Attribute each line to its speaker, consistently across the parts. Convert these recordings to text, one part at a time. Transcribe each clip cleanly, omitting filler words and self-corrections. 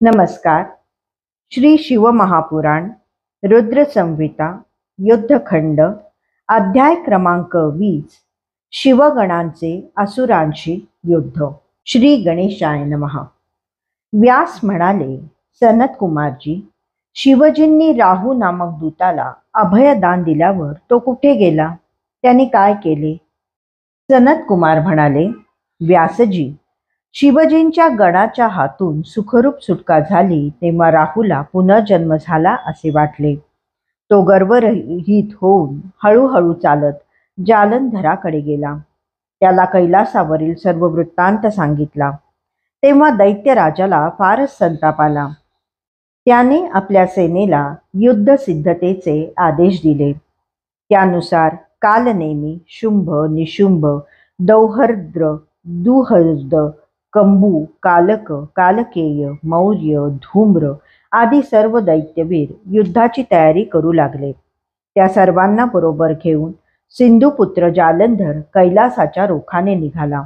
Speaker 1: नमस्कार. श्री शिवमहापुराण रुद्र संहिता युद्धखंड अध्याय क्रमांक 20 शिवगणांचे असुरांशी युद्ध. श्री गणेशाय नमः. व्यास म्हणाले, सनत कुमारजी, शिवजींनी राहू नामक दूताला अभयदान दिल्यावर तो कुठे गेला? त्यांनी काय केले? सनत कुमार म्हणाले, व्यासजी, शिवजींच्या गणाच्या हातून सुखरूप सुटका झाली तेव्हा राहुला पुनर्जन्म झाला असे वाटले. तो गर्वरहित होऊन हळूहळू चालत जालंधराकडे गेला. त्याला कैलासावरील सर्व वृत्तांत सांगितला. तेव्हा दैत्यराजाला फारच संताप आला. त्याने आपल्या सेनेला युद्धसिद्धतेचे आदेश दिले. त्यानुसार कालनेमी, शुंभ, निशुंभ, दौहर्द्र, दुहर्द, कंबू, कालक, कालकेय, मौर्य, धूम्र आदी सर्व दैत्यवीर युद्धाची तयारी करू लागले. त्या सर्वांना बरोबर घेऊन सिंधुपुत्र जालंधर कैलासाच्या रोखाने निघाला.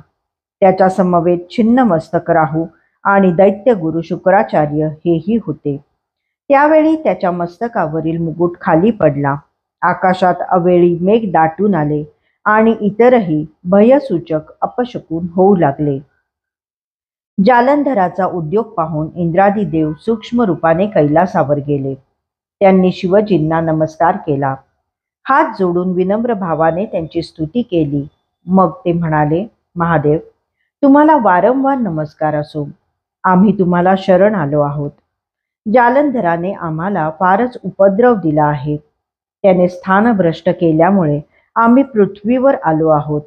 Speaker 1: त्याच्या समवेत छिन्नमस्तक राहू आणि दैत्यगुरु शुक्राचार्य हेही होते. त्यावेळी त्याच्या मस्तकावरील मुकुट खाली पडला. आकाशात अवेळी मेघ दाटून आले आणि इतरही भयसूचक अपशकुन होऊ लागले. जालंधराचा उद्योग पाहून इंद्रादी देव सूक्ष्म रूपाने कैलासावर गेले. त्यांनी शिवजींना नमस्कार केला. हात जोडून विनम्र भावाने त्यांची स्तुती केली. मग ते म्हणाले, महादेव, तुम्हाला वारंवार नमस्कार असो. आम्ही तुम्हाला शरण आलो आहोत. जालंधराने आम्हाला फारच उपद्रव दिला आहे. त्याने स्थानभ्रष्ट केल्यामुळे आम्ही पृथ्वीवर आलो आहोत.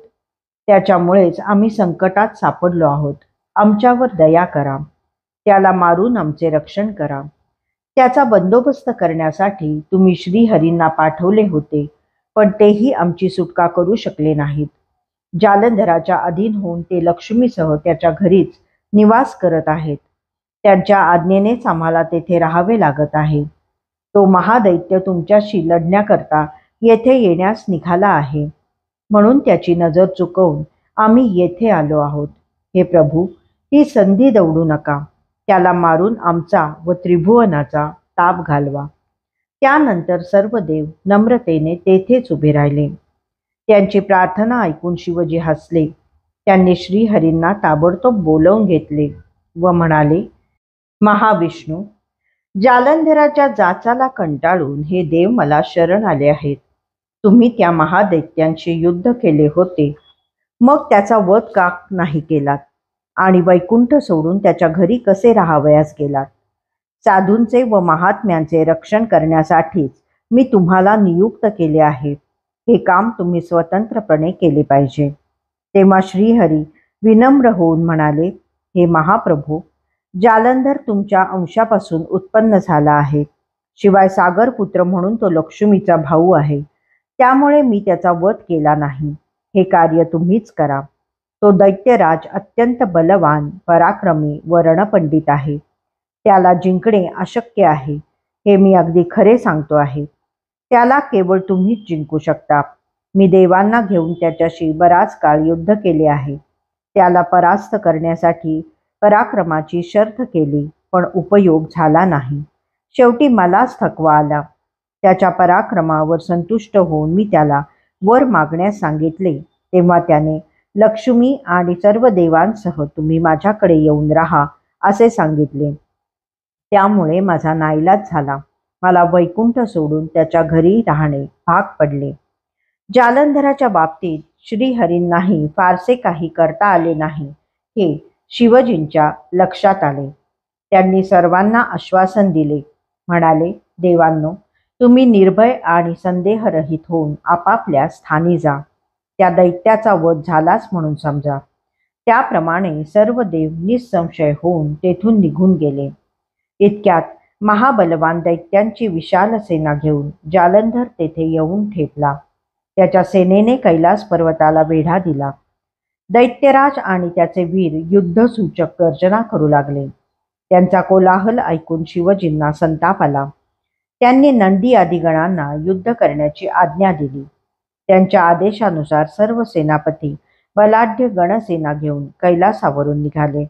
Speaker 1: त्याच्यामुळेच आम्ही संकटात सापडलो आहोत. आमच्यावर दया करा. त्याला मारून आमचे रक्षण करा. त्याचा बंदोबस्त करण्यासाठी तुम्ही श्रीहरींना पाठवले होते, पण तेही आमची सुटका करू शकले नाहीत. जालंधराच्या अधीन होऊन ते लक्ष्मीसह त्याच्या घरीच निवास करत आहेत. त्यांच्या आज्ञेनेच आम्हाला तेथे राहावे लागत आहे. तो महादैत्य तुमच्याशी लढण्याकरता येथे येण्यास निघाला आहे, म्हणून त्याची नजर चुकवून आम्ही येथे आलो आहोत. हे प्रभू, ही संधी दवडू नका. त्याला मारून आमचा व त्रिभुवनाचा ताप घालवा. त्यानंतर सर्व देव नम्रतेने तेथेच उभे राहिले. त्यांची प्रार्थना ऐकून शिवजी हसले. त्यांनी श्रीहरींना ताबडतोब बोलावून घेतले व म्हणाले, महाविष्णू, जालंधराच्या जाचाला कंटाळून हे देव मला शरण आले आहेत. तुम्ही त्या महादैत्यांशी युद्ध केले होते, मग त्याचा वध का नाही केलात आणि वैकुंठ सोडून त्याच्या घरी कसे राहावयास गेलात? साधूंचे व महात्म्यांचे रक्षण करण्यासाठीच मी तुम्हाला नियुक्त केले आहे. हे काम तुम्ही स्वतंत्रपणे केले पाहिजे. तेव्हा श्रीहरी विनम्र होऊन म्हणाले, हे महाप्रभू, जालंधर तुमच्या अंशापासून उत्पन्न झाला आहे. शिवाय सागरपुत्र म्हणून तो लक्ष्मीचा भाऊ आहे. त्यामुळे मी त्याचा वध केला नाही. हे कार्य तुम्हीच करा. तो दैत्यराज अत्यंत बलवान, पराक्रमी व रणपंडित आहे. त्याला जिंकणे अशक्य आहे, हे मी अगदी खरे सांगतो आहे. त्याला केवळ तुम्हीच जिंकू शकता. मी देवांना घेऊन त्याच्याशी बराच काळ युद्ध केले आहे. त्याला परास्त करण्यासाठी पराक्रमाची शर्थ केली, पण उपयोग झाला नाही. शेवटी मलाच थकवा आला. त्याच्या पराक्रमावर संतुष्ट होऊन मी त्याला वर मागण्यास सांगितले. तेव्हा त्याने लक्ष्मी आणि सर्व देवांसह तुम्ही माझ्याकडे येऊन राहा असे सांगितले. त्यामुळे माझा नाईलाज झाला. मला वैकुंठ सोडून त्याच्या घरी राहणे भाग पडले. जालंधराच्या बाबतीत श्रीहरींनाही फारसे काही करता आले नाही हे शिवजींच्या लक्षात आले. त्यांनी सर्वांना आश्वासन दिले. म्हणाले, देवांनो, तुम्ही निर्भय आणि संदेहरहित होऊन आपापल्या स्थानी जा. त्या दैत्याचा वध झालाच म्हणून समजा. त्याप्रमाणे सर्व देव निसंशय होऊन तेथून निघून गेले. इतक्यात महाबलवान दैत्यांची विशाल सेना घेऊन जालंधर तेथे येऊन ठेपला. त्याच्या सेनेने कैलास पर्वताला वेढा दिला. दैत्यराज आणि त्याचे वीर युद्धसूचक गर्जना करू लागले. त्यांचा कोलाहल ऐकून शिवजींना संताप आला. त्यांनी नंदी आदी गणांना युद्ध करण्याची आज्ञा दिली. त्यांच्या आदेशानुसार सर्व सेनापती बलाढ्य गणसेना घेऊन कैलासावरून निघाले.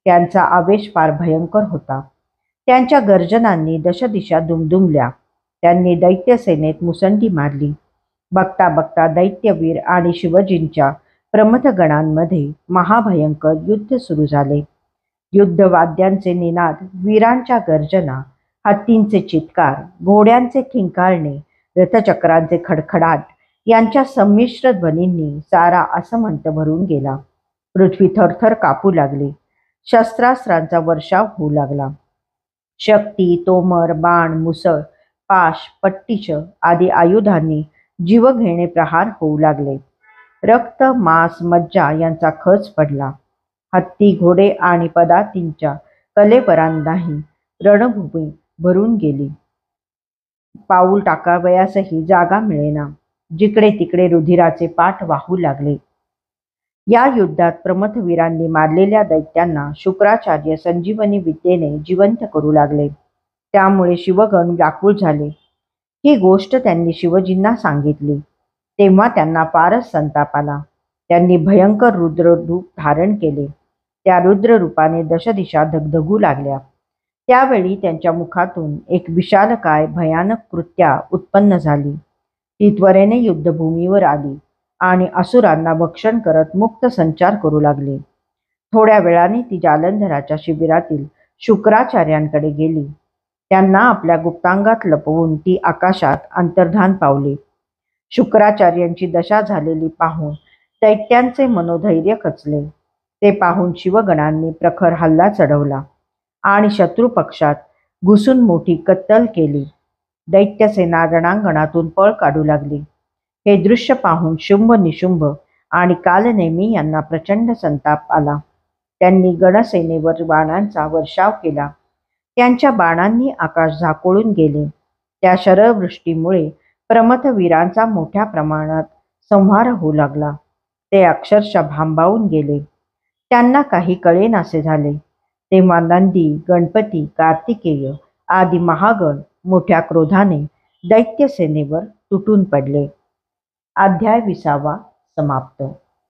Speaker 1: त्यांचा आवेश फार भयंकर होता. त्यांच्या गर्जनांनी दशदिशा दुमदुमल्या. त्यांनी दैत्यसेनेत मुसंडी मारली. बघता बघता दैत्यवीर आणि शिवजींच्या प्रमथगणांमध्ये महाभयंकर युद्ध सुरू झाले. युद्धवाद्यांचे निनाद, वीरांच्या गर्जना, हत्तींचे चित्कार, घोड्यांचे खिंकाळणे, रथचक्रांचे खडखडाट यांच्या संमिश्र ध्वनींनी सारा असमंत भरून गेला. पृथ्वी थरथर कापू लागली. शस्त्रास्त्रांचा वर्षाव होऊ लागला. शक्ती, तोमर, बाण, मुसळ, पाश, पट्टिश आदी आयुधांनी जीवघेणे प्रहार होऊ लागले. रक्त, मांस, मज्जा यांचा खच पडला. हत्ती, घोडे आणि पदातींच्या कलेबरांनाही रणभूमी भरून गेली. पाऊल टाकावयासही जागा मिळेना. जिकडे तिकडे रुधिराचे पाठ वाहू लागले. या युद्धात प्रमथवीरांनी मारलेल्या दैत्यांना शुक्राचार्य संजीवनी विद्येने जिवंत करू लागले. त्यामुळे शिवगण व्याकुळ झाले. ही गोष्ट त्यांनी शिवजींना सांगितली. तेव्हा त्यांना फारच संताप आला. त्यांनी भयंकर रुद्ररूप धारण केले. त्या रुद्ररूपाने दशदिशा धगधगू लागल्या. त्यावेळी त्यांच्या मुखातून एक विशालकाय भयानक कृत्या उत्पन्न झाली. ती त्वरेने युद्धभूमीवर आली आणि असुरांना भक्षण करत मुक्त संचार करू लागली. थोड्या वेळाने ती जालंधराच्या शिबिरातील शुक्राचार्यांकडे गेली. त्यांना आपल्या गुप्तांगात लपवून ती आकाशात अंतर्धान पावली. शुक्राचार्यांची दशा झालेली पाहून दैत्यांचे मनोधैर्य खचले. ते पाहून शिवगणांनी प्रखर हल्ला चढवला आणि शत्रू पक्षात घुसून मोठी कत्तल केली. दैत्यसेना रणांगणातून पळ काढू लागली. हे दृश्य पाहून शुंभ, निशुंभ आणि कालनेमी यांना प्रचंड संताप आला. त्यांनी गणसेनेवर बाणांचा वर्षाव केला. त्यांच्या बाणांनी आकाश झाकोळून गेले. त्या शरवृष्टीमुळे प्रमथवीरांचा मोठ्या प्रमाणात संहार होऊ लागला. ते अक्षरशः भांबावून गेले. त्यांना काही कळेनासे झाले. तेव्हा नंदी, गणपती, कार्तिकेय आदी महागण मोठ्या क्रोधाने दैत्यसेनेवर तुटून पडले. अध्याय 20 समाप्त.